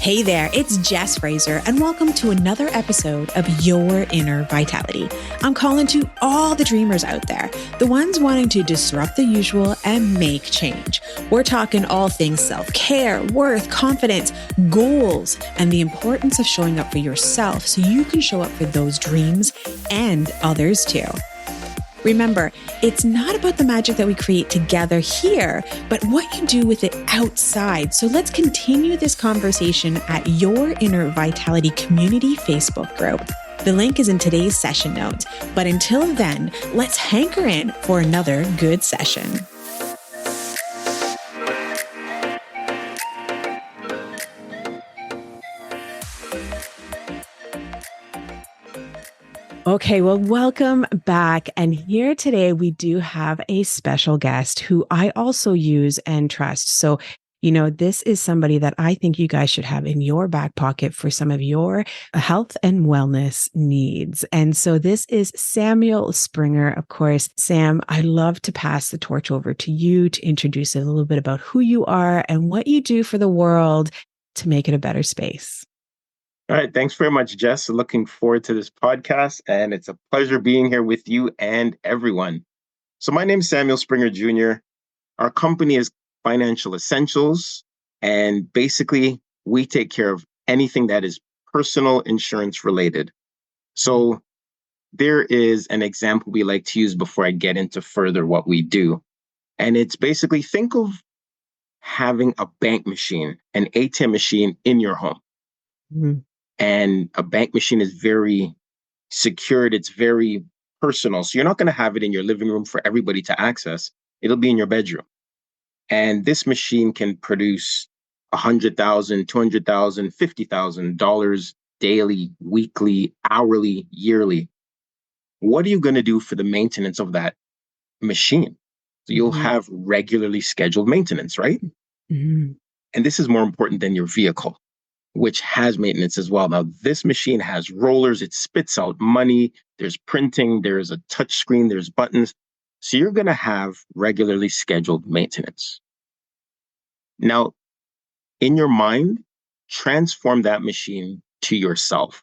Hey there, it's Jess Fraser, and welcome to another episode of Your Inner Vitality. I'm calling to all the dreamers out there, the ones wanting to disrupt the usual and make change. We're talking all things self-care, worth, confidence, goals, and the importance of showing up for yourself so you can show up for those dreams and others too. Remember, it's not about the magic that we create together here, but what you do with it outside. So let's continue this conversation at Your Inner Vitality Community Facebook group. The link is in today's session notes. But until then, let's hanker in for another good session. Okay, well, welcome back. And here today, we do have a special guest who I also use and trust. So, this is somebody that I think you guys should have in your back pocket for some of your health and wellness needs. And so this is Samuel Springer. Of course, Sam, I love to pass the torch over to you to introduce a little bit about who you are and what you do for the world to make it a better space. All right. Thanks very much, Jess. Looking forward to this podcast, and it's a pleasure being here with you and everyone. So my name is Samuel Springer Jr. Our company is FinancialEssentials, and basically we take care of anything that is personal insurance related. So there is an example we like to use before I get into further what we do. And it's basically, think of having a bank machine, an ATM machine in your home. Mm-hmm. And a bank machine is very secured. It's very personal. So you're not going to have it in your living room for everybody to access. It'll be in your bedroom. And this machine can produce $100,000, $200,000, $50,000 daily, weekly, hourly, yearly. What are you going to do for the maintenance of that machine? So you'll have regularly scheduled maintenance, right? Mm-hmm. And this is more important than your vehicle, which has maintenance as well. Now, this machine has rollers. It spits out money. There's printing. There's a touch screen. There's buttons. So you're going to have regularly scheduled maintenance. Now, in your mind, transform that machine to yourself,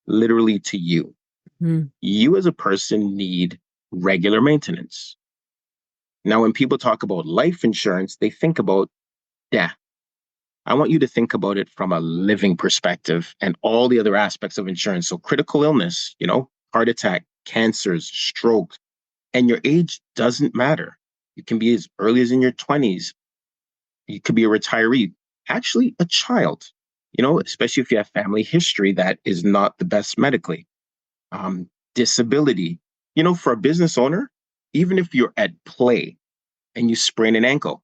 literally to you. Mm-hmm. You as a person need regular maintenance. Now, when people talk about life insurance, they think about death. I want you to think about it from a living perspective and all the other aspects of insurance. So critical illness, heart attack, cancers, stroke, and your age doesn't matter. You can be as early as in your 20s. You could be a retiree, actually a child, especially if you have family history that is not the best medically. Disability, for a business owner, even if you're at play and you sprain an ankle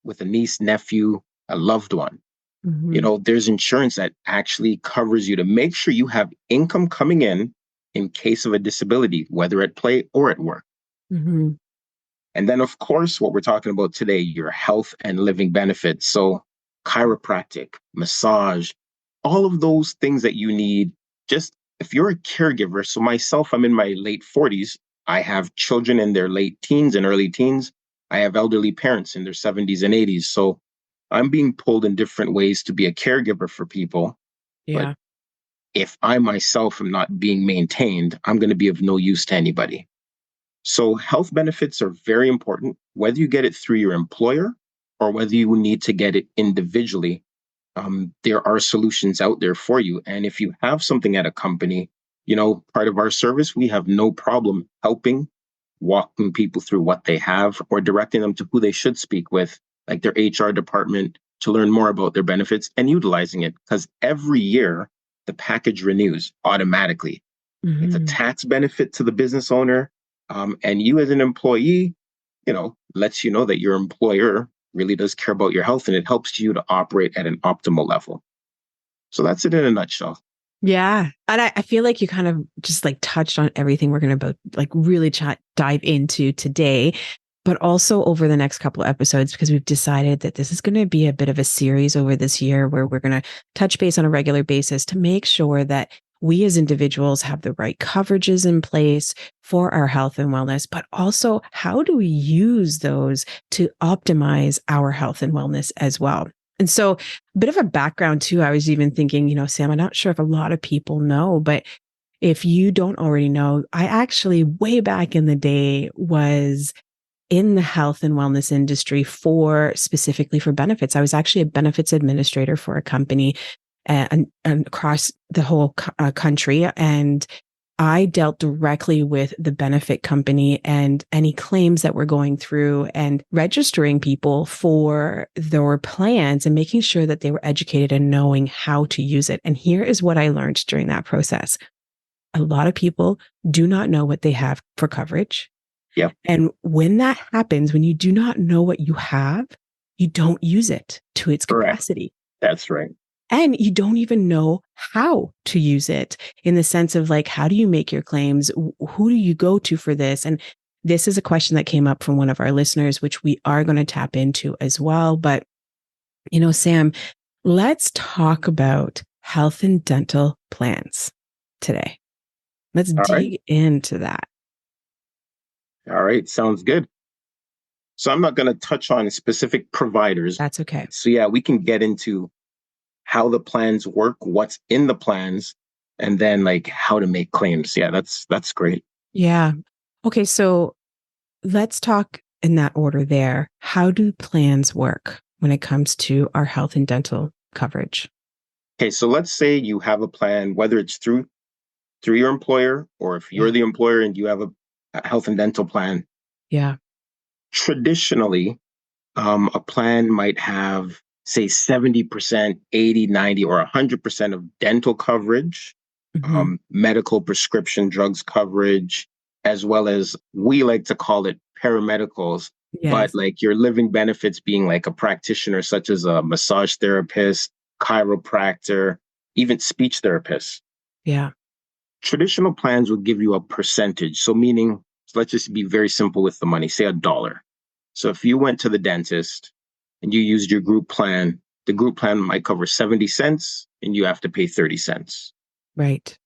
with a niece, nephew, a loved one, there's insurance that actually covers you to make sure you have income coming in case of a disability, whether at play or at work. Mm-hmm. And then, of course, what we're talking about today, your health and living benefits. So chiropractic, massage, all of those things that you need. Just if you're a caregiver, so myself, I'm in my late 40s. I have children in their late teens and early teens. I have elderly parents in their 70s and 80s. So I'm being pulled in different ways to be a caregiver for people. Yeah. But if I myself am not being maintained, I'm going to be of no use to anybody. So health benefits are very important, whether you get it through your employer or whether you need to get it individually. There are solutions out there for you. And if you have something at a company, part of our service, we have no problem helping, walking people through what they have or directing them to who they should speak with, like their HR department, to learn more about their benefits and utilizing it. Because every year, the package renews automatically. Mm-hmm. It's a tax benefit to the business owner. And you as an employee, lets you know that your employer really does care about your health, and it helps you to operate at an optimal level. So that's it in a nutshell. Yeah. And I feel like you kind of just touched on everything we're going to really dive into today, but also over the next couple of episodes, because we've decided that this is going to be a bit of a series over this year where we're going to touch base on a regular basis to make sure that we as individuals have the right coverages in place for our health and wellness, but also how do we use those to optimize our health and wellness as well? And so a bit of a background too, I was even thinking, Sam, I'm not sure if a lot of people know, but if you don't already know, I actually way back in the day was in the health and wellness industry specifically for benefits. I was actually a benefits administrator for a company and across the whole country. And I dealt directly with the benefit company and any claims that were going through and registering people for their plans and making sure that they were educated and knowing how to use it. And here is what I learned during that process. A lot of people do not know what they have for coverage. Yep. And when that happens, when you do not know what you have, you don't use it to its capacity. That's right. And you don't even know how to use it in the sense of like, how do you make your claims? Who do you go to for this? And this is a question that came up from one of our listeners, which we are going to tap into as well. But, Sam, let's talk about health and dental plans today. Let's dig into that. All right. Sounds good. So I'm not going to touch on specific providers. That's okay. So yeah, we can get into how the plans work, what's in the plans, and then like how to make claims. Yeah, that's great. Yeah. Okay. So let's talk in that order there. How do plans work when it comes to our health and dental coverage? Okay. So let's say you have a plan, whether it's through your employer or if you're the employer and you have a health and dental plan. Yeah. Traditionally, a plan might have, say, 70%, 80, 90, or 100% of dental coverage, medical prescription drugs coverage, as well as we like to call it paramedicals, but like your living benefits being like a practitioner, such as a massage therapist, chiropractor, even speech therapist. Yeah. Traditional plans will give you a percentage. So meaning, let's just be very simple with the money, say $1. So if you went to the dentist and you used your group plan, the group plan might cover 70 cents and you have to pay 30 cents. Right.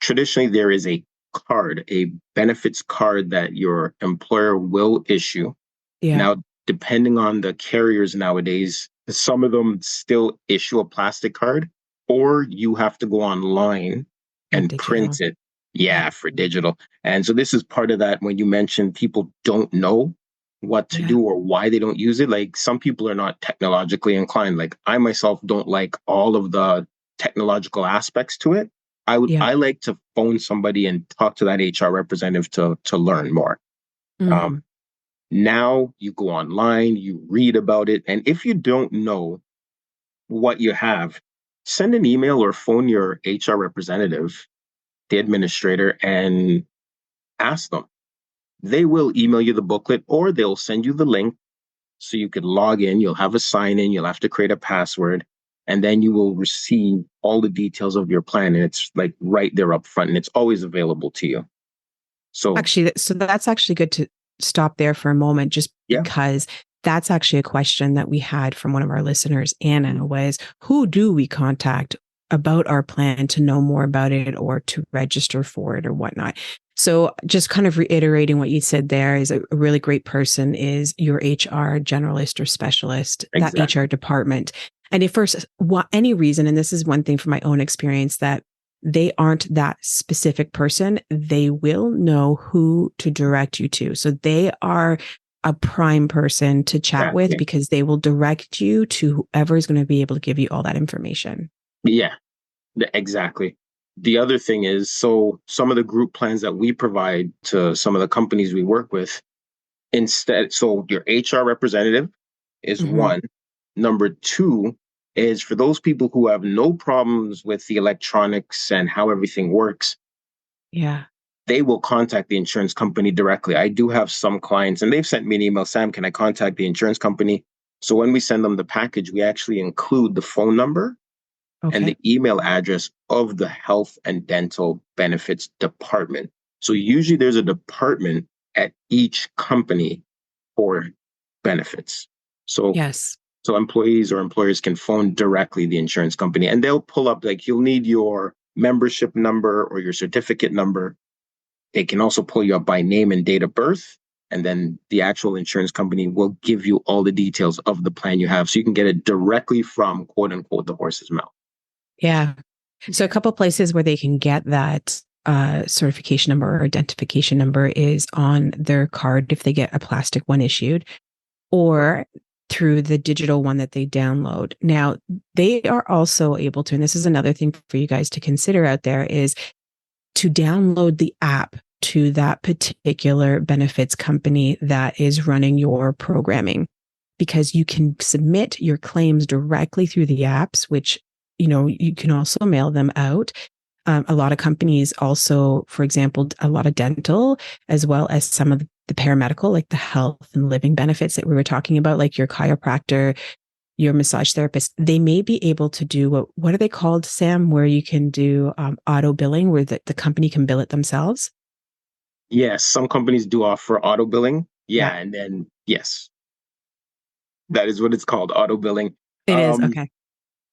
Traditionally, there is a card, a benefits card that your employer will issue. Yeah. Now, depending on the carriers nowadays, some of them still issue a plastic card, or you have to go online and print it. Yeah, for digital. And so this is part of that when you mentioned people don't know what to do or why they don't use it. Like some people are not technologically inclined. Like I myself don't like all of the technological aspects to it. I like to phone somebody and talk to that HR representative to learn more. Now you go online, you read about it. And if you don't know what you have, send an email or phone your HR representative, the administrator, and ask them. They will email you the booklet or they'll send you the link so you could log in. You'll have a sign in, you'll have to create a password, and then you will receive all the details of your plan. And it's like right there up front and it's always available to you. So that's actually good to stop there for a moment, just because that's actually a question that we had from one of our listeners, Anna, was who do we contact about our plan to know more about it or to register for it or whatnot? So just kind of reiterating what you said there is a really great person is your HR generalist or specialist, that HR department. And if for any reason, and this is one thing from my own experience, that they aren't that specific person, they will know who to direct you to. So they are a prime person to chat with because they will direct you to whoever is going to be able to give you all that information. Yeah, exactly. The other thing is, so some of the group plans that we provide to some of the companies we work with, so your HR representative is one. Number two is for those people who have no problems with the electronics and how everything works. Yeah. They will contact the insurance company directly. I do have some clients and they've sent me an email, Sam, can I contact the insurance company? So when we send them the package, we actually include the phone number and the email address of the health and dental benefits department. So usually there's a department at each company for benefits. So so employees or employers can phone directly the insurance company and they'll pull up, like you'll need your membership number or your certificate number. They can also pull you up by name and date of birth. And then the actual insurance company will give you all the details of the plan you have. So you can get it directly from, quote unquote, the horse's mouth. Yeah. So a couple of places where they can get that certification number or identification number is on their card if they get a plastic one issued, or through the digital one that they download. Now, they are also able to, and this is another thing for you guys to consider out there, is to download the app to that particular benefits company that is running your programming, because you can submit your claims directly through the apps, which, you can also mail them out. A lot of companies also, for example, a lot of dental, as well as some of the paramedical, like the health and living benefits that we were talking about, like your chiropractor, your massage therapist, they may be able to do what are they called, Sam, where you can do auto billing, where the company can bill it themselves? Yes, some companies do offer auto billing. Yeah, Yeah, and then yes, that is what it's called, auto billing. it is. Okay.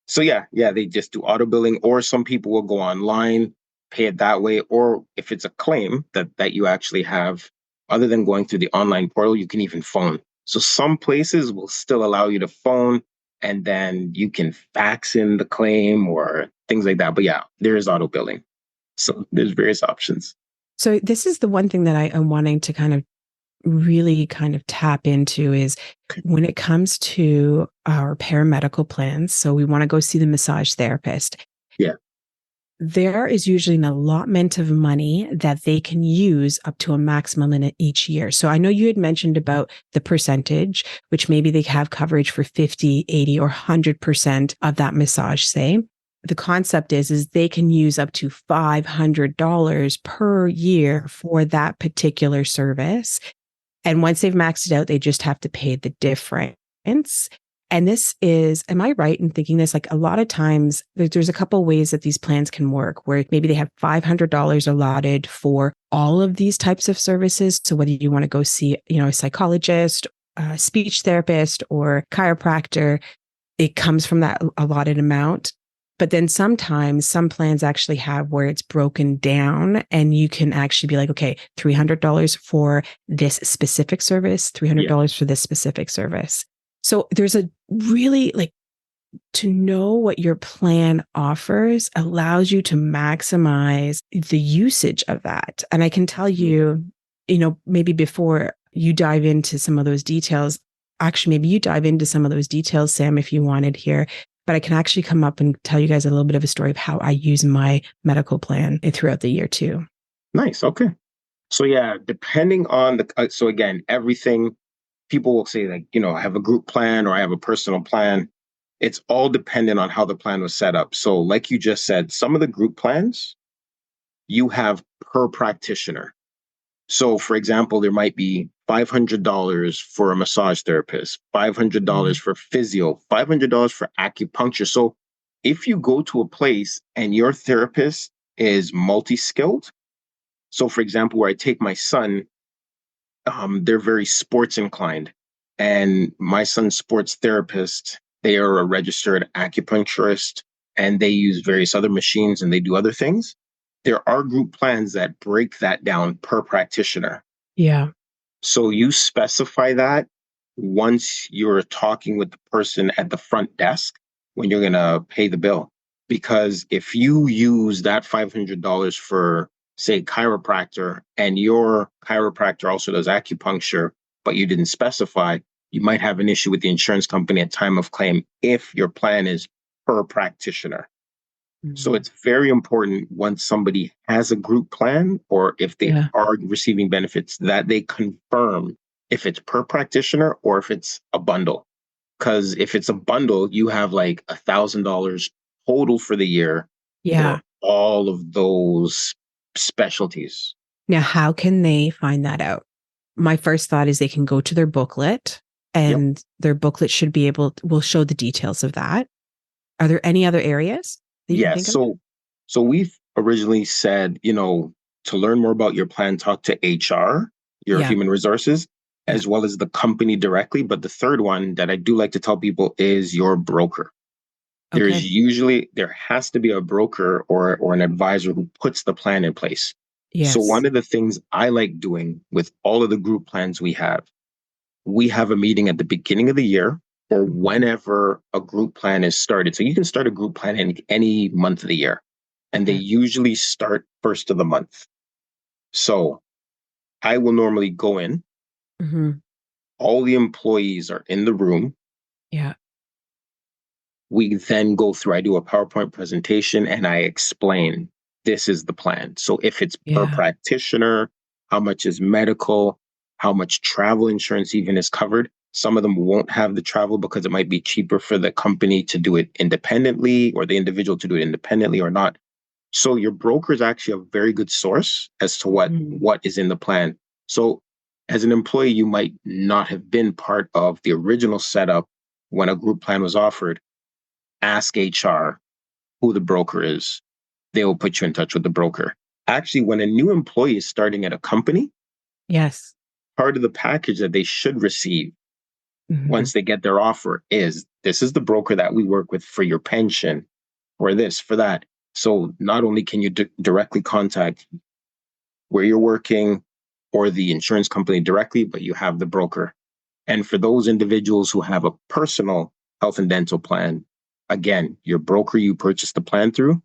So yeah, they just do auto billing, or some people will go online, pay it that way, or if it's a claim that you actually have, other than going through the online portal, you can even phone. So some places will still allow you to phone, and then you can fax in the claim or things like that. But yeah, there is auto billing. So there's various options. So this is the one thing that I am wanting to kind of really kind of tap into is when it comes to our paramedical plans. So we want to go see the massage therapist. Yeah. There is usually an allotment of money that they can use up to a maximum in each year. So I know you had mentioned about the percentage, which maybe they have coverage for 50, 80, or 100% of that massage, say. The concept is they can use up to $500 per year for that particular service. And once they've maxed it out, they just have to pay the difference. And this is, am I right in thinking this? Like a lot of times there's a couple of ways that these plans can work where maybe they have $500 allotted for all of these types of services. So whether you want to go see, a psychologist, a speech therapist, or chiropractor, it comes from that allotted amount. But then sometimes some plans actually have where it's broken down and you can actually be like, okay, $300 for this specific service, $300 for this specific service. So there's a really to know what your plan offers allows you to maximize the usage of that. And I can tell you, maybe before you dive into some of those details, actually, maybe you dive into some of those details, Sam, if you wanted here. But I can actually come up and tell you guys a little bit of a story of how I use my medical plan throughout the year too. Nice. Okay. So yeah, depending on so again, everything people will say I have a group plan or I have a personal plan. It's all dependent on how the plan was set up. So like you just said, some of the group plans you have per practitioner. So for example, there might be $500 for a massage therapist, $500 for physio, $500 for acupuncture. So if you go to a place and your therapist is multi-skilled, so for example, where I take my son, they're very sports inclined. And my son's sports therapist, they are a registered acupuncturist and they use various other machines and they do other things. There are group plans that break that down per practitioner. Yeah. So you specify that once you're talking with the person at the front desk when you're going to pay the bill. Because if you use that $500 for, say, chiropractor, and your chiropractor also does acupuncture, but you didn't specify, you might have an issue with the insurance company at time of claim if your plan is per practitioner. Mm-hmm. So it's very important once somebody has a group plan or if they are receiving benefits that they confirm if it's per practitioner or if it's a bundle. Because if it's a bundle, you have like $1,000 total for the year for all of those specialties. Now, how can they find that out? My first thought is they can go to their booklet and their booklet will show the details of that. Are there any other areas that you can think of? So we've originally said, to learn more about your plan, talk to HR, your human resources, as well as the company directly. But the third one that I do like to tell people is your broker. Okay. There has to be a broker or an advisor who puts the plan in place. So Yes. one of the things I like doing with all of the group plans we have a meeting at the beginning of the year or Mhm. whenever a group plan is started. So you can start a group plan in any month of the year, and they Okay. usually start first of the month. So I will normally go in, Hmm. all the employees are in the room. Yeah. We then go through, I do a PowerPoint presentation and I explain this is the plan. So if it's per Yeah. practitioner, how much is medical, how much travel insurance even is covered. Some of them won't have the travel because it might be cheaper for the company to do it independently or the individual to do it independently or not. So your broker is actually a very good source as to Mhm. what is in the plan. So as an employee, you might not have been part of the original setup when a group plan was offered. Ask HR who the broker is. They will put you in touch with the broker. Actually, when a new employee is starting at a company, Yes. part of the package that they should receive Hmm. once they get their offer is this is the broker that we work with for your pension, for this, for that. So not only can you directly contact where you're working or the insurance company directly, but you have the broker. And for those individuals who have a personal health and dental plan, again, your broker you purchase the plan through,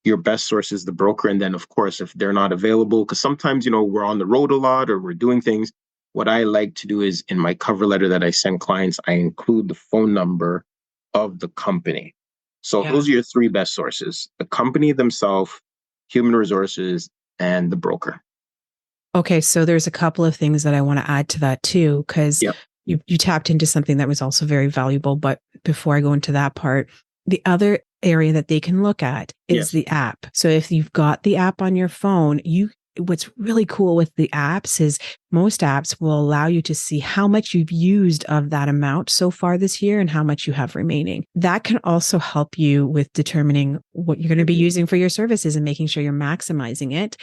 your best source is the broker. And then, of course, if they're not available, because sometimes, we're on the road a lot or we're doing things. What I like to do is in my cover letter that I send clients, I include the phone number of the company. So Yeah. those are your three best sources: the company themselves, human resources, and the broker. Okay, so there's a couple of things that I want to add to that too, because Yep. you tapped into something that was also very valuable. But before I go into that part, the other area that they can look at is Yes. the app. So if you've got the app on your phone, what's really cool with the apps is most apps will allow you to see how much you've used of that amount so far this year and how much you have remaining. That can also help you with determining what you're going to be using for your services and making sure you're maximizing it.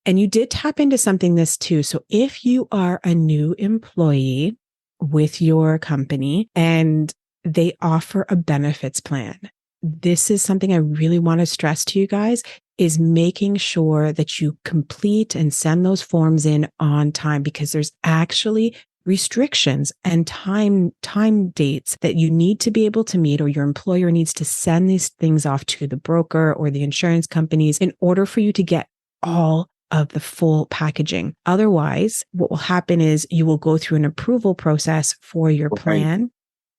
And you did tap into something this too. So if you are a new employee with your company and they offer a benefits plan, this is something I really want to stress to you guys is making sure that you complete and send those forms in on time because there's actually restrictions and time dates that you need to be able to meet or your employer needs to send these things off to the broker or the insurance companies in order for you to get all of the full packaging. Otherwise, what will happen is you will go through an approval process for your Right. plan.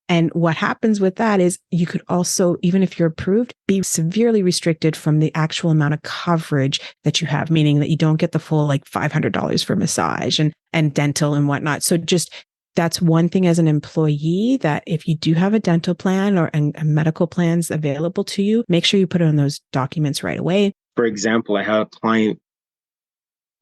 And what happens with that is you could also, even if you're approved, be severely restricted from the actual amount of coverage that you have, meaning that you don't get the full like $500 for massage and dental and whatnot. So just that's one thing as an employee that if you do have a dental plan and medical plans available to you, make sure you put it on those documents right away. For example, I had a client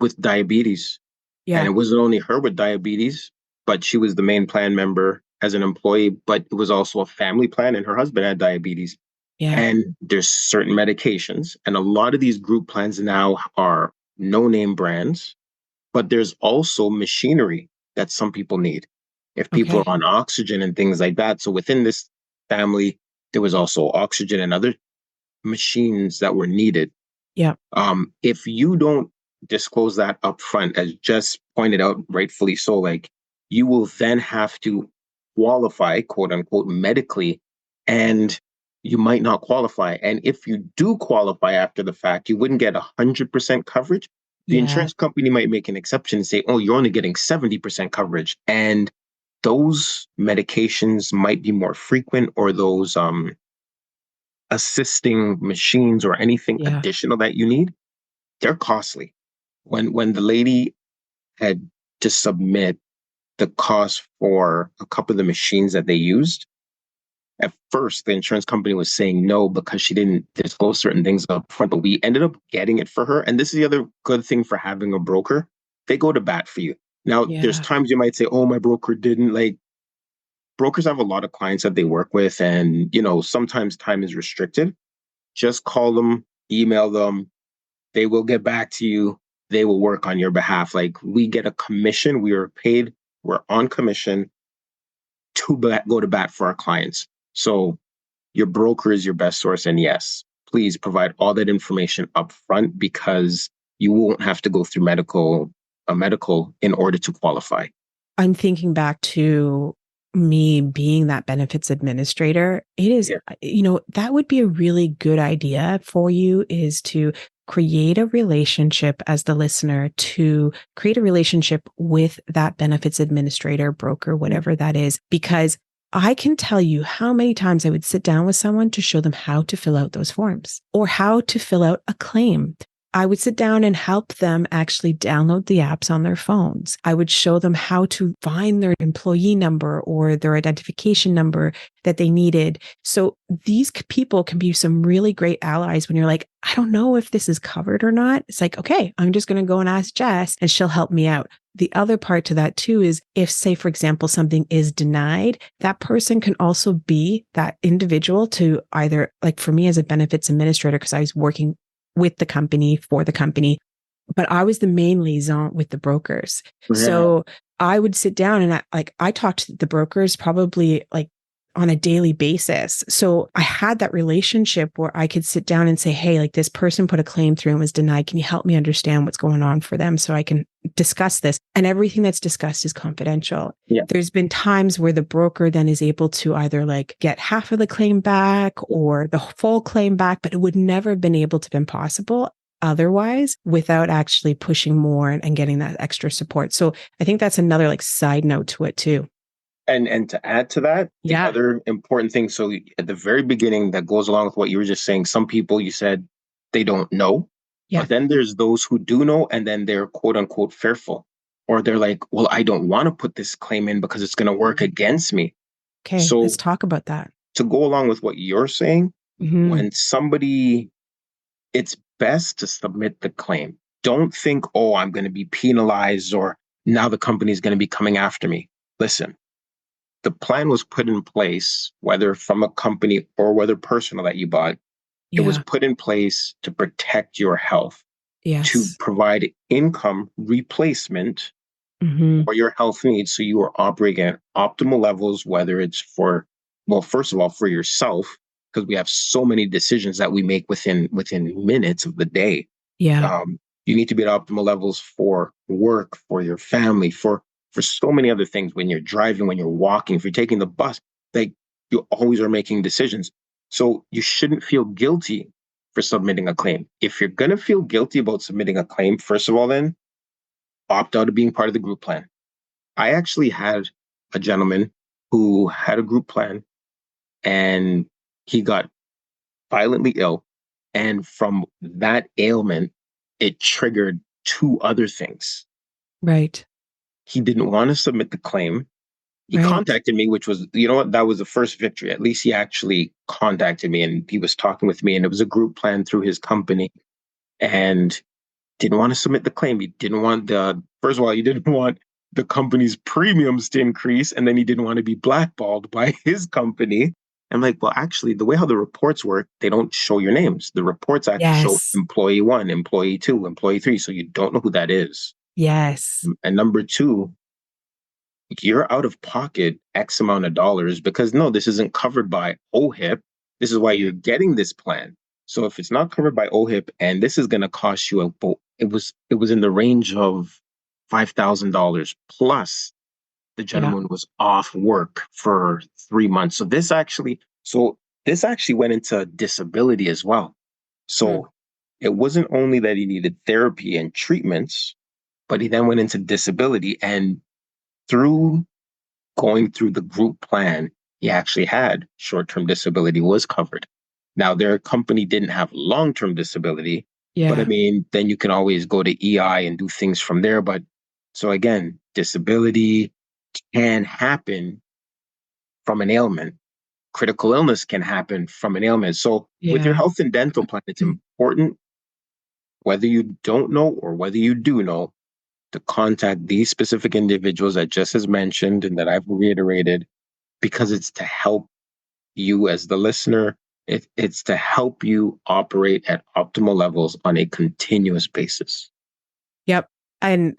with diabetes. And Yeah. it wasn't only her with diabetes, but she was the main plan member as an employee, but it was also a family plan and her husband had diabetes. Yeah. And there's certain medications. And a lot of these group plans now are no name brands, but there's also machinery that some people need. If people Okay. are on oxygen and things like that. So within this family, there was also oxygen and other machines that were needed. Yeah. If you don't disclose that upfront, as Jess pointed out, rightfully so, like you will then have to qualify, quote unquote, medically, and you might not qualify. And if you do qualify after the fact, you wouldn't get 100% coverage. The Yeah. insurance company might make an exception and say, oh, you're only getting 70% coverage. And those medications might be more frequent, or those assisting machines or anything Yeah. additional that you need, they're costly. When the lady had to submit the cost for a couple of the machines that they used, at first the insurance company was saying no because she didn't disclose certain things up front, but we ended up getting it for her. And this is the other good thing for having a broker. They go to bat for you. Now, there's Yeah. times you might say, oh, my broker didn't. Like, brokers have a lot of clients that they work with, and sometimes time is restricted. Just call them, email them, they will get back to you. They will work on your behalf. Like, we get a commission. We are paid. We're on commission to go to bat for our clients. So your broker is your best source. And yes, please provide all that information up front, because you won't have to go through a medical in order to qualify. I'm thinking back to me being that benefits administrator. It is, that would be a really good idea for you, is to create a relationship as the listener, to create a relationship with that benefits administrator, broker, whatever that is, because I can tell you how many times I would sit down with someone to show them how to fill out those forms or how to fill out a claim. I would sit down and help them actually download the apps on their phones. I would show them how to find their employee number or their identification number that they needed. So these people can be some really great allies when you're like, I don't know if this is covered or not. It's like, okay, I'm just going to go and ask Jess and she'll help me out. The other part to that too is if, say, for example, something is denied, that person can also be that individual to either, like for me as a benefits administrator, because I was working with the company, for the company, but I was the main liaison with the brokers. Yeah. So I would sit down and I talked to the brokers probably like on a daily basis. So I had that relationship where I could sit down and say, hey, like this person put a claim through and was denied. Can you help me understand what's going on for them so I can discuss this? And everything that's discussed is confidential. Yeah. There's been times where the broker then is able to either like get half of the claim back or the full claim back, but it would never have been able to have been possible otherwise without actually pushing more and getting that extra support. So I think that's another like side note to it too. And to add to that, the other important thing, so at the very beginning, that goes along with what you were just saying, some people, you said they don't know, but then there's those who do know, and then they're quote unquote fearful, or they're like, well, I don't want to put this claim in because it's going to work against me. Okay, so let's talk about that. To go along with what you're saying, when somebody, it's best to submit the claim. Don't think, oh, I'm going to be penalized or now the company's going to be coming after me. Listen. The plan was put in place, whether from a company or whether personal that you bought, it was put in place to protect your health, to provide income replacement for your health needs. So you are operating at optimal levels, whether it's for, well, first of all, for yourself, because we have so many decisions that we make within minutes of the day. You need to be at optimal levels for work, for your family, for so many other things. When you're driving, when you're walking, if you're taking the bus, like you always are making decisions. So you shouldn't feel guilty for submitting a claim. If you're going to feel guilty about submitting a claim, first of all, then opt out of being part of the group plan. I actually had a gentleman who had a group plan and he got violently ill. And from that ailment, it triggered two other things. Right. He didn't want to submit the claim. He contacted me, which was, you know what, that was the first victory. At least he actually contacted me and he was talking with me, and it was a group plan through his company, and didn't want to submit the claim. He didn't want first of all, he didn't want the company's premiums to increase, and then he didn't want to be blackballed by his company. I'm like, well, actually, the way how the reports work, they don't show your names. The reports actually show employee 1, employee 2, employee 3. So you don't know who that is. Yes. And number 2, you're out of pocket X amount of dollars because no, this isn't covered by OHIP. This is why you're getting this plan. So if it's not covered by OHIP and this is going to cost you it was in the range of $5,000 plus the gentleman was off work for 3 months. So this actually went into disability as well. So it wasn't only that he needed therapy and treatments, but he then went into disability, and through going through the group plan, he actually had short-term disability was covered. Now, their company didn't have long-term disability, but I mean, then you can always go to EI and do things from there. But so again, disability can happen from an ailment. Critical illness can happen from an ailment. So with your health and dental plan, it's important, whether you don't know or whether you do know, to contact these specific individuals that Jess has mentioned and that I've reiterated, because it's to help you as the listener. It's to help you operate at optimal levels on a continuous basis. Yep. And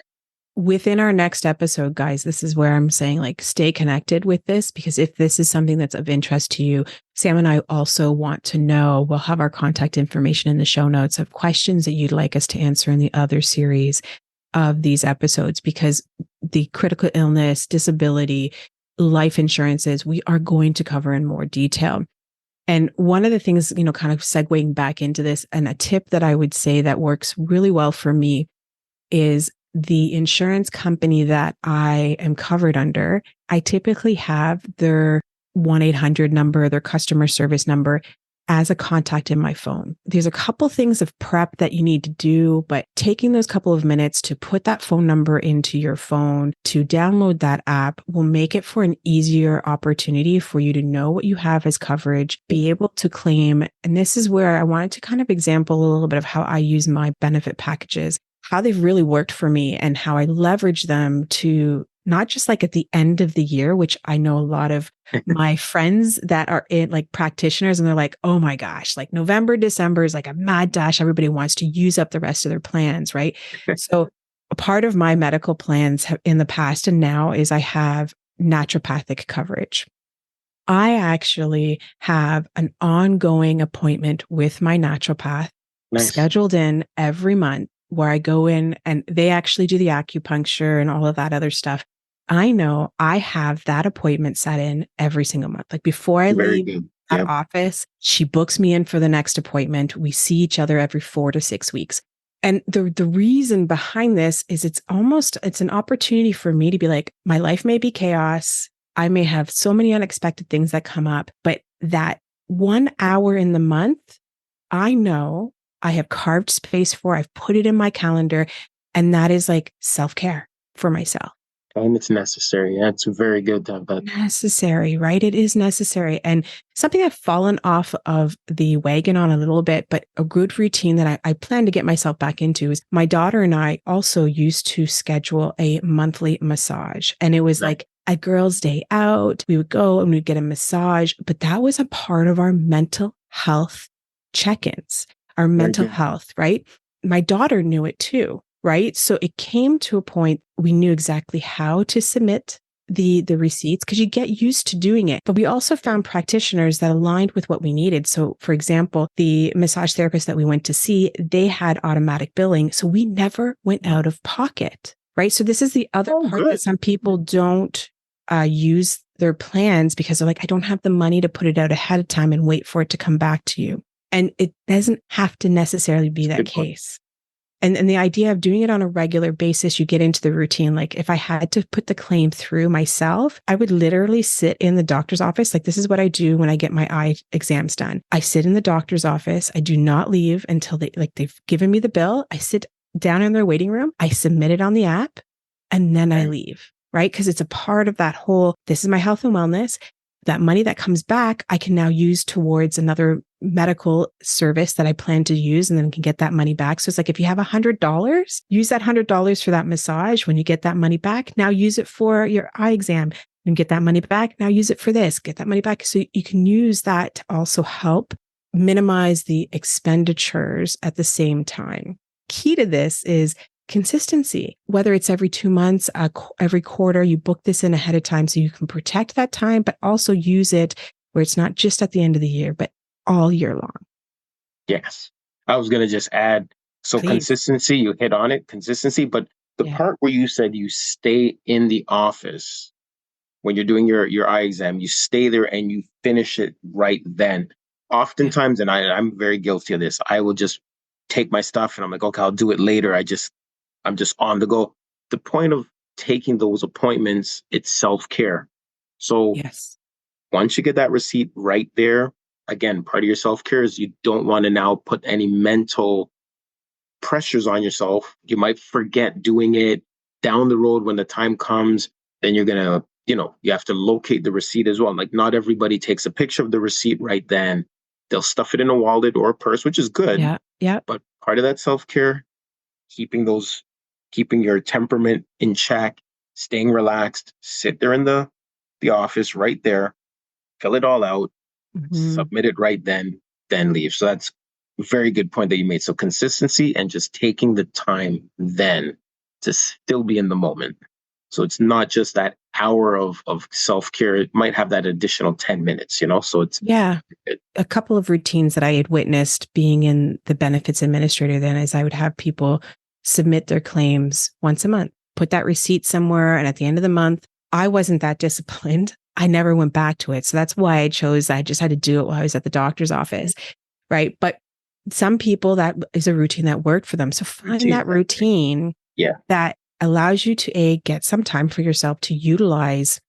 within our next episode, guys, this is where I'm saying, like, stay connected with this, because if this is something that's of interest to you, Sam and I also want to know, we'll have our contact information in the show notes of questions that you'd like us to answer in the other series of these episodes, because the critical illness, disability, life insurances, we are going to cover in more detail. And one of the things, kind of segueing back into this, and a tip that I would say that works really well for me is the insurance company that I am covered under. I typically have their 1-800 number, their customer service number as a contact in my phone. There's a couple things of prep that you need to do, but taking those couple of minutes to put that phone number into your phone, to download that app, will make it for an easier opportunity for you to know what you have as coverage, be able to claim. And this is where I wanted to kind of example a little bit of how I use my benefit packages, how they've really worked for me, and how I leverage them to not just like at the end of the year, which I know a lot of my friends that are in like practitioners, and they're like, oh my gosh, like November, December is like a mad dash. Everybody wants to use up the rest of their plans, right? So a part of my medical plans in the past and now is I have naturopathic coverage. I actually have an ongoing appointment with my naturopath scheduled in every month, where I go in and they actually do the acupuncture and all of that other stuff. I know I have that appointment set in every single month. Like before I leave that office, she books me in for the next appointment. We see each other every 4 to 6 weeks. And the reason behind this is it's an opportunity for me to be like, my life may be chaos. I may have so many unexpected things that come up, but that 1 hour in the month, I know I have carved space for, I've put it in my calendar, and that is like self-care for myself. And it's necessary. Yeah, it's very good to have that. Necessary, right? It is necessary. And something I've fallen off of the wagon on a little bit, but a good routine that I plan to get myself back into is my daughter and I also used to schedule a monthly massage. And it was like a girls' day out. We would go and we'd get a massage, but that was a part of our mental health check-ins, our mental health, right? My daughter knew it too. Right. So it came to a point we knew exactly how to submit the receipts, because you get used to doing it. But we also found practitioners that aligned with what we needed. So for example, the massage therapist that we went to see, they had automatic billing. So we never went out of pocket. Right. So this is the other part that some people don't use their plans because they're like, I don't have the money to put it out ahead of time and wait for it to come back to you. And it doesn't have to necessarily be that case. And the idea of doing it on a regular basis, you get into the routine. Like if I had to put the claim through myself, I would literally sit in the doctor's office. Like this is what I do when I get my eye exams done. I sit in the doctor's office. I do not leave until they've given me the bill. I sit down in their waiting room. I submit it on the app, and then I leave, right? Because it's a part of that whole, this is my health and wellness. That money that comes back, I can now use towards another medical service that I plan to use, and then can get that money back. So it's like, if you have $100, use that $100 for that massage. When you get that money back, now use it for your eye exam and get that money back. Now use it for this, get that money back. So you can use that to also help minimize the expenditures at the same time. Key to this is consistency, whether it's every 2 months, every quarter, you book this in ahead of time so you can protect that time, but also use it where it's not just at the end of the year, but all year long. Yes. I was going to just add, so consistency, you hit on it, consistency, but the part where you said you stay in the office when you're doing your eye exam, you stay there and you finish it right then. Oftentimes, and I'm very guilty of this, I will just take my stuff and I'm like, okay, I'll do it later. I'm just on the go. The point of taking those appointments, it's self-care. So once you get that receipt right there, again, part of your self-care is you don't want to now put any mental pressures on yourself. You might forget doing it down the road when the time comes. Then you're going to, you have to locate the receipt as well. Like not everybody takes a picture of the receipt right then. They'll stuff it in a wallet or a purse, which is good. Yeah. But part of that self-care, keeping your temperament in check, staying relaxed, sit there in the office right there, fill it all out, submit it right then leave. So that's a very good point that you made. So consistency and just taking the time then to still be in the moment. So it's not just that hour of self-care, it might have that additional 10 minutes, so it's Yeah. it, A couple of routines that I had witnessed being in the benefits administrator then is I would have people submit their claims once a month, put that receipt somewhere. And at the end of the month, I wasn't that disciplined. I never went back to it. So that's why I just had to do it while I was at the doctor's office. Right. But some people, that is a routine that worked for them. So find that routine yeah, that allows you to get some time for yourself to utilize,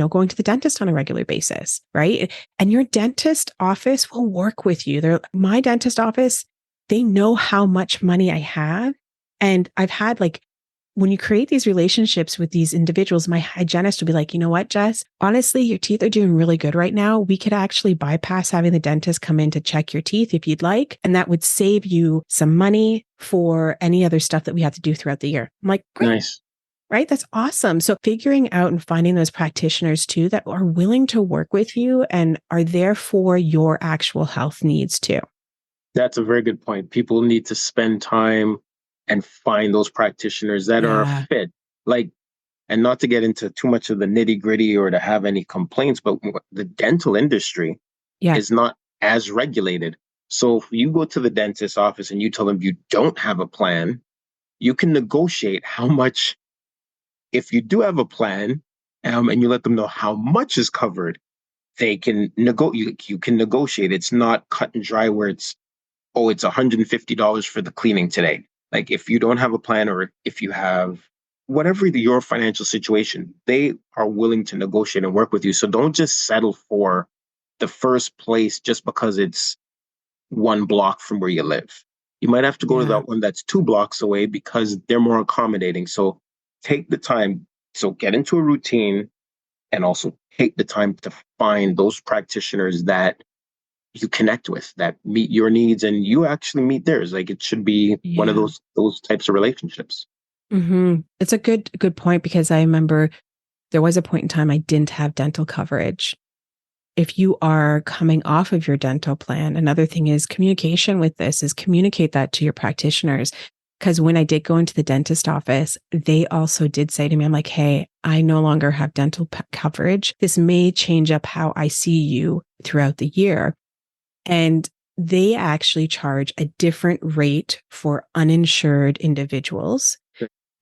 going to the dentist on a regular basis, right? And your dentist office will work with you. My dentist office, they know how much money I have. And I've had when you create these relationships with these individuals, my hygienist will be like, you know what, Jess, honestly, your teeth are doing really good right now. We could actually bypass having the dentist come in to check your teeth if you'd like. And that would save you some money for any other stuff that we have to do throughout the year. I'm like, great. nice. Right? That's awesome. So figuring out and finding those practitioners too that are willing to work with you and are there for your actual health needs too. That's a very good point. People need to spend time and find those practitioners that are a fit. And not to get into too much of the nitty gritty or to have any complaints, but the dental industry is not as regulated. So if you go to the dentist's office and you tell them you don't have a plan, you can negotiate how much. If you do have a plan, and you let them know how much is covered, they can you can negotiate. It's not cut and dry where it's $150 for the cleaning today. Like if you don't have a plan or if you have whatever your financial situation, they are willing to negotiate and work with you. So don't just settle for the first place just because it's one block from where you live. You might have to go to that one that's 2 blocks away because they're more accommodating. So take the time. So get into a routine and also take the time to find those practitioners that you connect with, that meet your needs and you actually meet theirs. Like it should be one of those types of relationships. Mm-hmm. It's a good point because I remember there was a point in time I didn't have dental coverage. If you are coming off of your dental plan, another thing is communication with this is communicate that to your practitioners. Because when I did go into the dentist office, they also did say to me, I'm like, hey, I no longer have dental coverage. This may change up how I see you throughout the year. And they actually charge a different rate for uninsured individuals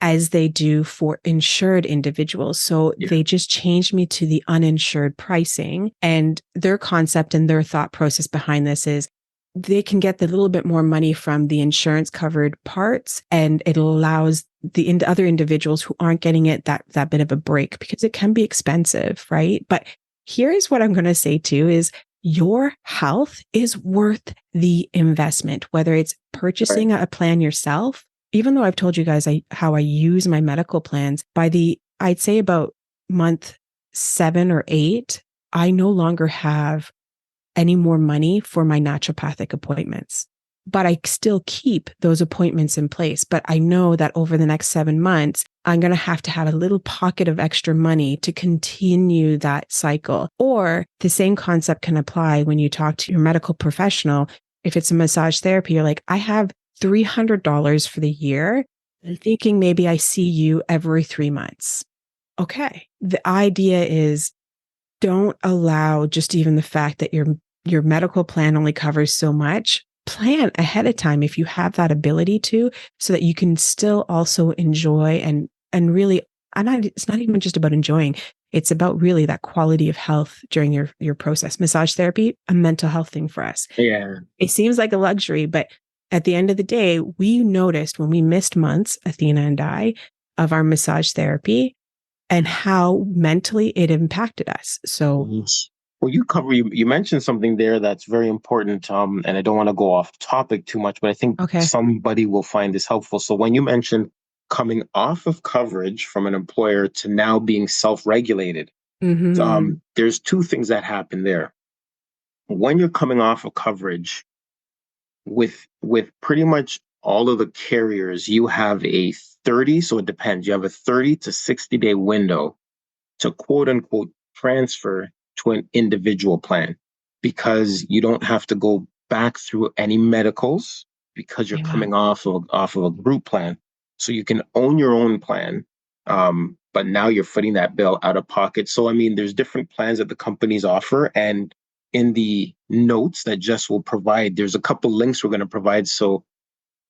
as they do for insured individuals. So they just changed me to the uninsured pricing. And their concept and their thought process behind this is they can get the little bit more money from the insurance covered parts. And it allows the other individuals who aren't getting it that bit of a break because it can be expensive, right? But here's what I'm going to say too is your health is worth the investment, whether it's purchasing a plan yourself. Even though I've told you guys how I use my medical plans, I'd say about month 7 or 8, I no longer have any more money for my naturopathic appointments. But I still keep those appointments in place. But I know that over the next 7 months, I'm going to have a little pocket of extra money to continue that cycle. Or the same concept can apply when you talk to your medical professional. If it's a massage therapy, you're like, I have $300 for the year, thinking maybe I see you every 3 months. Okay. The idea is don't allow just even the fact that your medical plan only covers so much. Plan ahead of time if you have that ability to, so that you can still also enjoy and really, it's not even just about enjoying. It's about really that quality of health during your process. Massage therapy, a mental health thing for us. Yeah. It seems like a luxury, but at the end of the day, we noticed when we missed months, Athena and I, of our massage therapy and how mentally it impacted us. So, well, you mentioned something there that's very important. And I don't want to go off topic too much, but I think somebody will find this helpful. So when you mentioned coming off of coverage from an employer to now being self-regulated, there's 2 things that happen there. When you're coming off of coverage, with pretty much all of the carriers, you have a 30, so it depends. You have a 30 to 60-day window to quote unquote transfer to an individual plan because you don't have to go back through any medicals because you're coming off of a group plan. So you can own your own plan. but now you're footing that bill out of pocket. So, I mean, there's different plans that the companies offer. And in the notes that Jess will provide, there's a couple links we're going to provide. So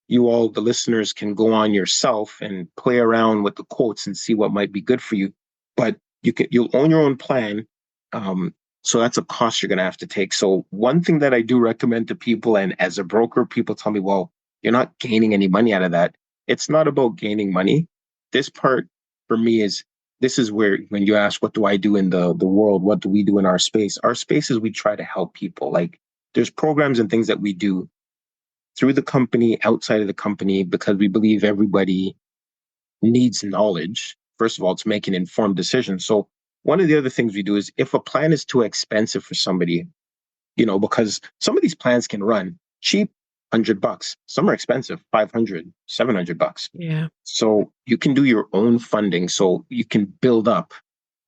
you all, the listeners, can go on yourself and play around with the quotes and see what might be good for you. But you'll own your own plan. So that's a cost you're going to have to take. So one thing that I do recommend to people, and as a broker, people tell me, well, you're not gaining any money out of that. It's not about gaining money. This part for me is, this is where, when you ask, what do I do in the world? What do we do in our space? Our space is, we try to help people. Like, there's programs and things that we do through the company, outside of the company, because we believe everybody needs knowledge, first of all, to make an informed decision. So one of the other things we do is, if a plan is too expensive for somebody, because some of these plans can run cheap, $100. Some are expensive, $500, $700. Yeah. So you can do your own funding. So you can build up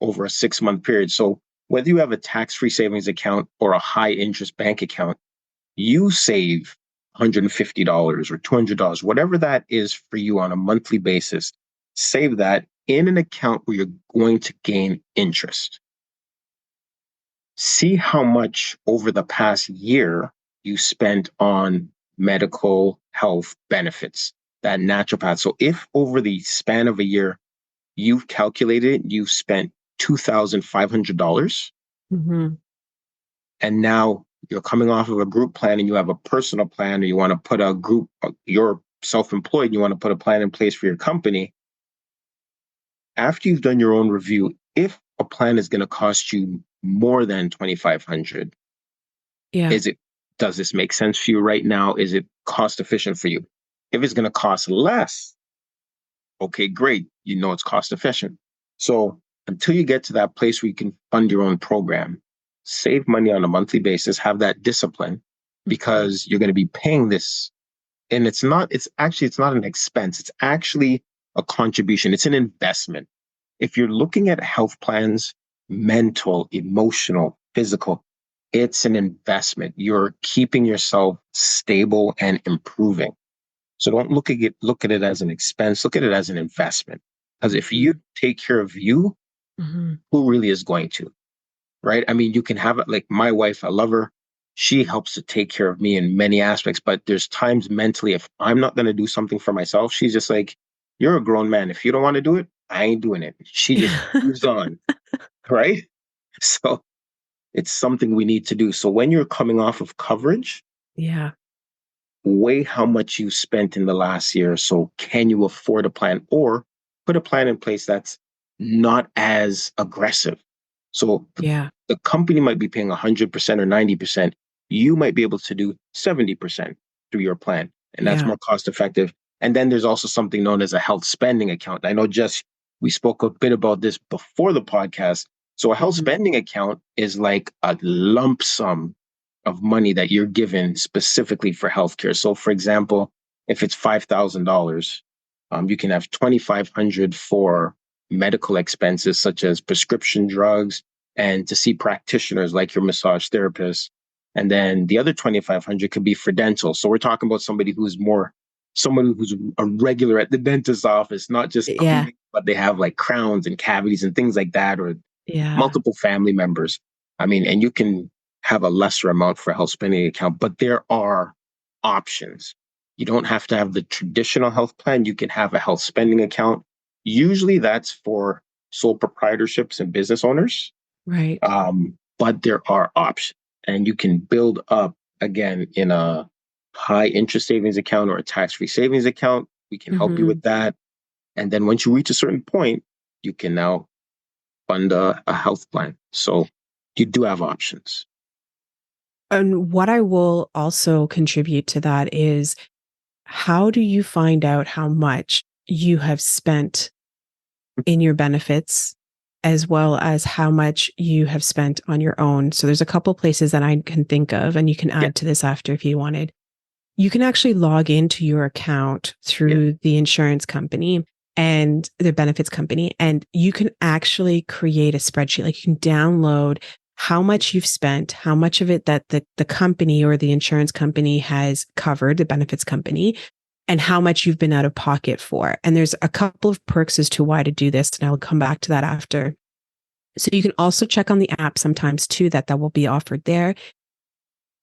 over a 6-month period. So whether you have a tax-free savings account or a high interest bank account, you save $150 or $200, whatever that is for you on a monthly basis. Save that in an account where you're going to gain interest. See how much over the past year you spent on medical health benefits, that naturopath. So if over the span of a year, you've calculated, you've spent $2,500, and now you're coming off of a group plan and you have a personal plan, or you want to put a group, you're self-employed, and you want to put a plan in place for your company. After you've done your own review, if a plan is going to cost you more than $2,500, does this make sense for you right now? Is it cost efficient for you? If it's going to cost less, okay, great. It's cost efficient. So until you get to that place where you can fund your own program, save money on a monthly basis, have that discipline, because you're going to be paying this. And it's not an expense. It's actually a contribution. It's an investment. If you're looking at health plans, mental, emotional, physical, it's an investment. You're keeping yourself stable and improving. So don't look at it as an expense. Look at it as an investment. Because if you take care of you, who really is going to? Right? I mean, you can have it, like my wife, I love her. She helps to take care of me in many aspects, but there's times mentally, if I'm not going to do something for myself, she's just like, you're a grown man. If you don't want to do it, I ain't doing it. She just moves on. Right? So it's something we need to do. So when you're coming off of coverage, weigh how much you spent in the last year. So can you afford a plan, or put a plan in place that's not as aggressive? So the company might be paying 100% or 90%. You might be able to do 70% through your plan, and that's more cost effective. And then there's also something known as a health spending account. I know, Jess, we spoke a bit about this before the podcast. So a health spending account is like a lump sum of money that you're given specifically for healthcare. So for example, if it's $5,000, you can have $2,500 for medical expenses, such as prescription drugs, and to see practitioners like your massage therapist. And then the other $2,500 could be for dental. So we're talking about someone who's a regular at the dentist's office, not just cleaning, but they have like crowns and cavities and things like that, or multiple family members. I mean, and you can have a lesser amount for a health spending account, but there are options. You don't have to have the traditional health plan. You can have a health spending account. Usually that's for sole proprietorships and business owners. Right. But there are options, and you can build up again in a high interest savings account or a tax-free savings account. We can help you with that. And then once you reach a certain point, you can now fund a health plan. So you do have options. And what I will also contribute to that is, how do you find out how much you have spent in your benefits, as well as how much you have spent on your own? So there's a couple places that I can think of, and you can add to this after if you wanted. You can actually log into your account through the insurance company and the benefits company, and you can actually create a spreadsheet. Like, you can download how much you've spent, how much of it that the company or the insurance company has covered, the benefits company, and how much you've been out of pocket for. And there's a couple of perks as to why to do this, and I'll come back to that after. So you can also check on the app sometimes too, that will be offered there.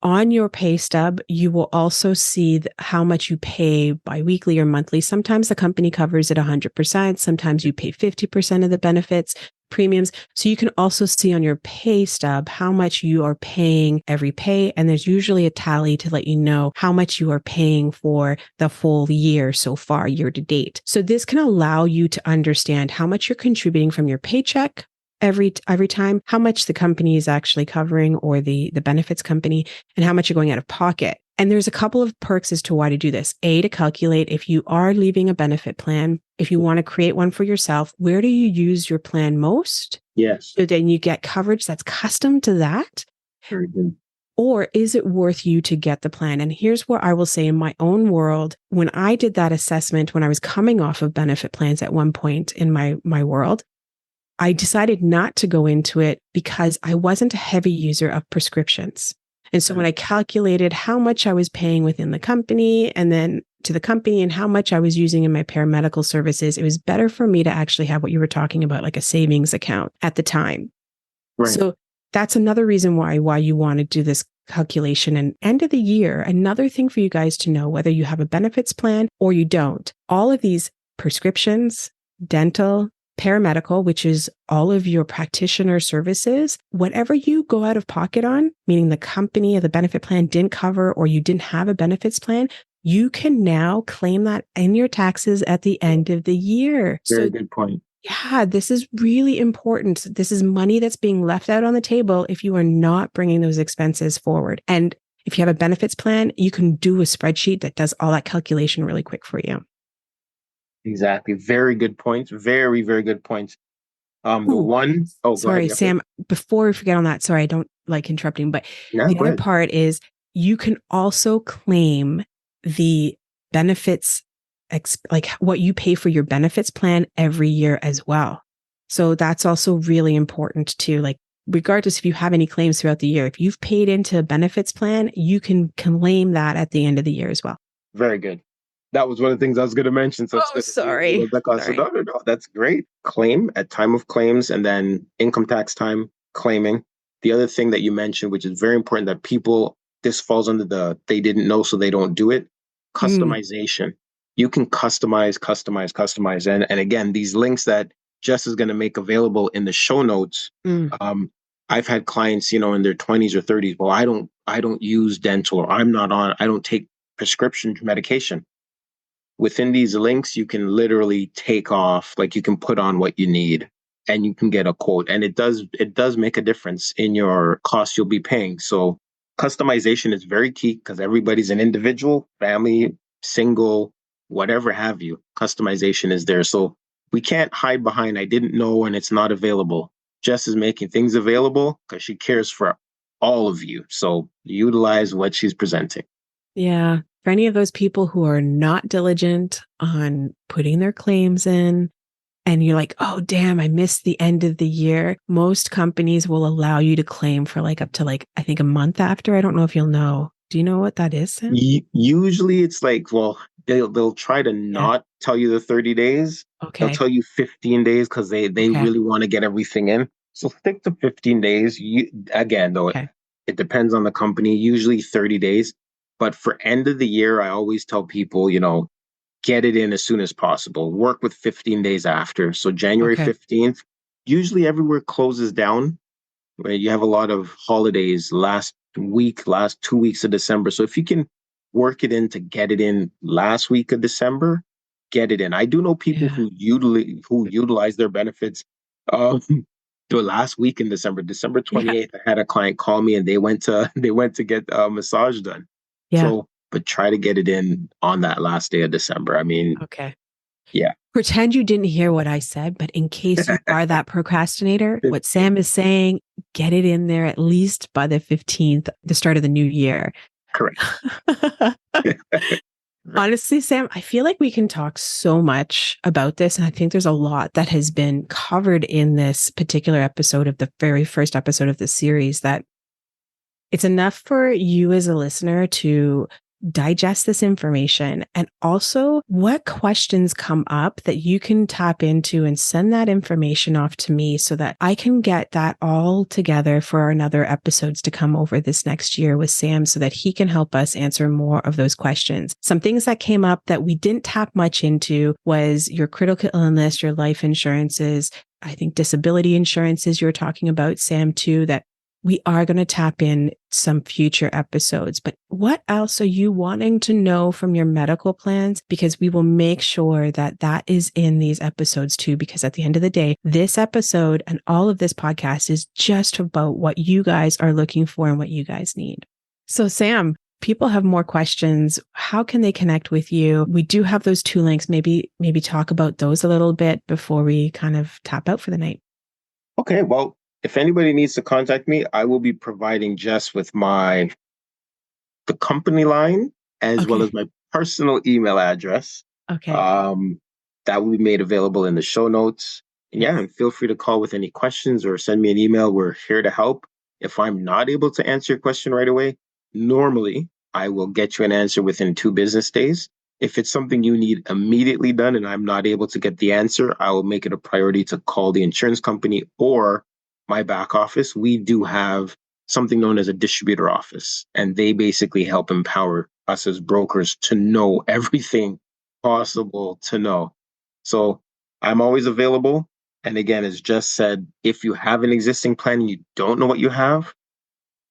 On your pay stub, you will also see how much you pay biweekly or monthly. Sometimes the company covers it 100%. Sometimes you pay 50% of the benefits, premiums. So you can also see on your pay stub how much you are paying every pay. And there's usually a tally to let you know how much you are paying for the full year so far, year to date. So this can allow you to understand how much you're contributing from your paycheck every time, how much the company is actually covering, or the benefits company, and how much you're going out of pocket. And there's a couple of perks as to why to do this. A, to calculate if you are leaving a benefit plan, if you want to create one for yourself, where do you use your plan most? Yes. So then you get coverage that's custom to that. Very good. Or is it worth you to get the plan? And here's where I will say, in my own world, when I did that assessment, when I was coming off of benefit plans at one point in my world, I decided not to go into it because I wasn't a heavy user of prescriptions. And so when I calculated how much I was paying within the company and then to the company and how much I was using in my paramedical services, it was better for me to actually have what you were talking about, like a savings account at the time. Right. So that's another reason why you want to do this calculation. And end of the year, another thing for you guys to know, whether you have a benefits plan or you don't, all of these prescriptions, dental, paramedical, which is all of your practitioner services, whatever you go out of pocket on, meaning the company or the benefit plan didn't cover or you didn't have a benefits plan, you can now claim that in your taxes at the end of the year. Very good point. Yeah, this is really important. This is money that's being left out on the table if you are not bringing those expenses forward. And if you have a benefits plan, you can do a spreadsheet that does all that calculation really quick for you. Exactly. Very good points. Very, very good points. Sorry, Sam, before we forget on that, sorry, I don't like interrupting, but the other part is you can also claim the benefits, like what you pay for your benefits plan every year as well. So that's also really important too. Like, regardless if you have any claims throughout the year, if you've paid into a benefits plan, you can claim that at the end of the year as well. Very good. That was one of the things I was going to mention. So sorry. No, that's great. Claim at time of claims and then income tax time claiming. The other thing that you mentioned, which is very important that people, this falls under they didn't know, so they don't do it. Customization. You can customize. And again, these links that Jess is going to make available in the show notes. I've had clients, in their 20s or 30s. Well, I don't use dental, or I don't take prescription medication. Within these links, you can literally take off, like you can put on what you need and you can get a quote. And it does make a difference in your cost you'll be paying. So customization is very key because everybody's an individual, family, single, whatever have you. Customization is there. So we can't hide behind, I didn't know and it's not available. Jess is making things available because she cares for all of you. So utilize what she's presenting. Yeah. For any of those people who are not diligent on putting their claims in, and you're like, oh, damn, I missed the end of the year. Most companies will allow you to claim for up to I think a month after. I don't know if you'll know. Do you know what that is, Sam? Usually it's they'll try to not tell you the 30 days. Okay. They'll tell you 15 days because they really want to get everything in. So stick to 15 days. It depends on the company, usually 30 days. But for end of the year, I always tell people, get it in as soon as possible. Work with 15 days after. So January 15th, usually everywhere closes down. Right? You have a lot of holidays last 2 weeks of December. So if you can work it in to get it in last week of December, get it in. I do know people who utilize their benefits the last week in December 28th. I had a client call me and they went to get a massage done. Yeah. So, but try to get it in on that last day of December. I mean, yeah. Pretend you didn't hear what I said, but in case you are that procrastinator, what Sam is saying, get it in there at least by the 15th, the start of the new year. Correct. Honestly, Sam, I feel like we can talk so much about this. And I think there's a lot that has been covered in this particular episode of the very first episode of the series that it's enough for you as a listener to digest this information, and also what questions come up that you can tap into and send that information off to me so that I can get that all together for another episodes to come over this next year with Sam so that he can help us answer more of those questions. Some things that came up that we didn't tap much into was your critical illness, your life insurances, I think disability insurances you were talking about, Sam, too, that we are going to tap in some future episodes. But what else are you wanting to know from your medical plans? Because we will make sure that that is in these episodes too, because at the end of the day, this episode and all of this podcast is just about what you guys are looking for and what you guys need. So Sam, people have more questions. How can they connect with you? We do have those 2 links. Maybe talk about those a little bit before we kind of tap out for the night. Okay, well, if anybody needs to contact me, I will be providing Jess with the company line as well as my personal email address. Okay. That will be made available in the show notes. And yeah, and feel free to call with any questions or send me an email. We're here to help. If I'm not able to answer your question right away, normally I will get you an answer within 2 business days. If it's something you need immediately done and I'm not able to get the answer, I will make it a priority to call the insurance company or my back office. We do have something known as a distributor office, and they basically help empower us as brokers to know everything possible to know. So I'm always available. And again, as Jess said, if you have an existing plan and you don't know what you have,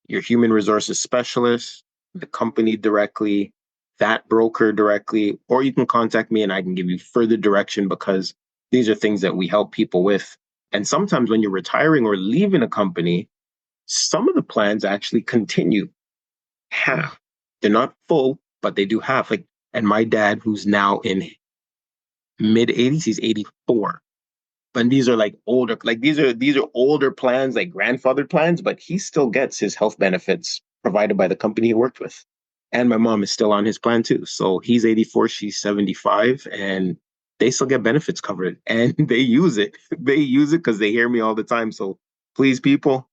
your human resources specialist, the company directly, that broker directly, or you can contact me and I can give you further direction, because these are things that we help people with. And sometimes when you're retiring or leaving a company, some of the plans actually continue half. They're not full, but they do half. And my dad, who's now in mid 80s, he's 84. But these are older, these are older plans, like grandfather plans, but he still gets his health benefits provided by the company he worked with. And my mom is still on his plan too. So he's 84, she's 75, and they still get benefits covered, and they use it. They use it because they hear me all the time. So please, people,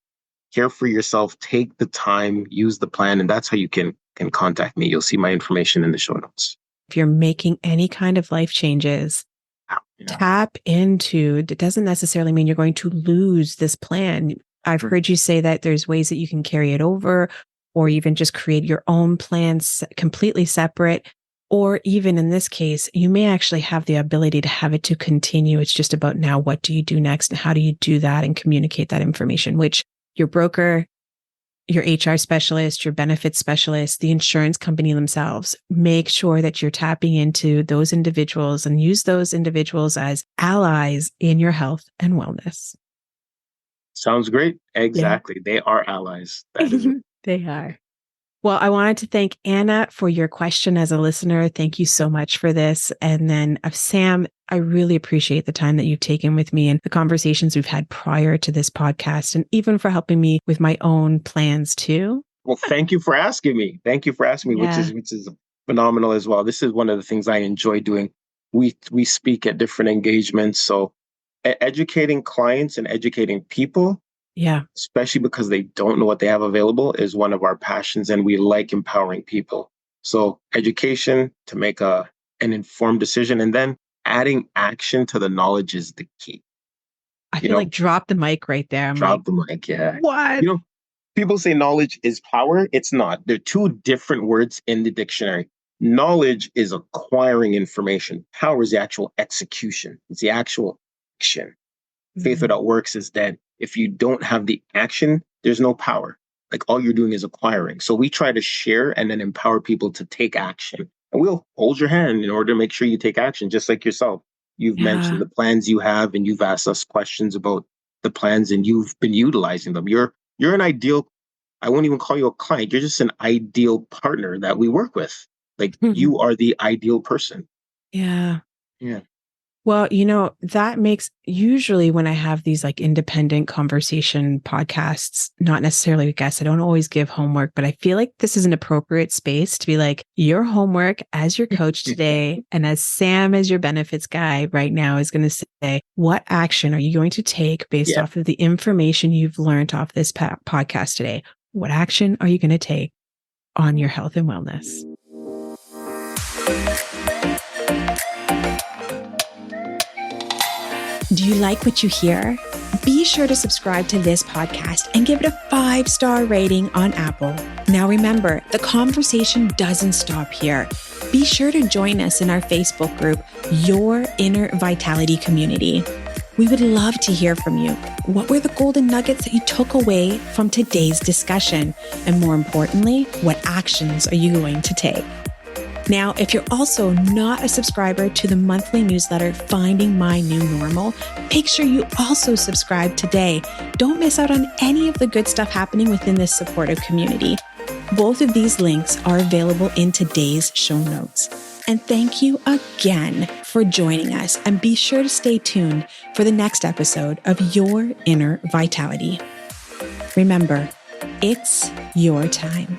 care for yourself, take the time, use the plan, and that's how you can contact me. You'll see my information in the show notes. If you're making any kind of life changes, tap into, it doesn't necessarily mean you're going to lose this plan. I've heard you say that there's ways that you can carry it over, or even just create your own plans completely separate. Or even in this case, you may actually have the ability to have it to continue. It's just about now, what do you do next? And how do you do that and communicate that information, which your broker, your HR specialist, your benefits specialist, the insurance company themselves, make sure that you're tapping into those individuals and use those individuals as allies in your health and wellness. Sounds great. Exactly. Yeah. They are allies. That is it. They are. Well, I wanted to thank Anna for your question as a listener. Thank you so much for this. And then Sam, I really appreciate the time that you've taken with me and the conversations we've had prior to this podcast, and even for helping me with my own plans too. Well, thank you for asking me. Thank you for asking me, which is phenomenal as well. This is one of the things I enjoy doing. We speak at different engagements. So educating clients and educating people, especially because they don't know what they have available, is one of our passions, and we like empowering people. So education to make an informed decision, and then adding action to the knowledge is the key. I feel like drop the mic right there. Drop the mic, yeah. What? People say knowledge is power. It's not. They're 2 different words in the dictionary. Knowledge is acquiring information. Power is the actual execution. It's the actual action. Faith without works is dead. If you don't have the action, there's no power. All you're doing is acquiring. So we try to share and then empower people to take action. And we'll hold your hand in order to make sure you take action, just like yourself. You've mentioned the plans you have, and you've asked us questions about the plans, and you've been utilizing them. You're an ideal, I won't even call you a client. You're just an ideal partner that we work with. You are the ideal person. Yeah. Yeah. Well, that makes, usually when I have these independent conversation podcasts, not necessarily with guests, I don't always give homework, but I feel like this is an appropriate space to be your homework as your coach today, and as Sam, as your benefits guy right now, is going to say, what action are you going to take based off of the information you've learned off this podcast today? What action are you going to take on your health and wellness? Do you like what you hear? Be sure to subscribe to this podcast and give it a 5-star rating on Apple. Now remember, the conversation doesn't stop here. Be sure to join us in our Facebook group, Your Inner Vitality Community. We would love to hear from you. What were the golden nuggets that you took away from today's discussion? And more importantly, what actions are you going to take? Now, if you're also not a subscriber to the monthly newsletter, Finding My New Normal, make sure you also subscribe today. Don't miss out on any of the good stuff happening within this supportive community. Both of these links are available in today's show notes. And thank you again for joining us. And be sure to stay tuned for the next episode of Your Inner Vitality. Remember, it's your time.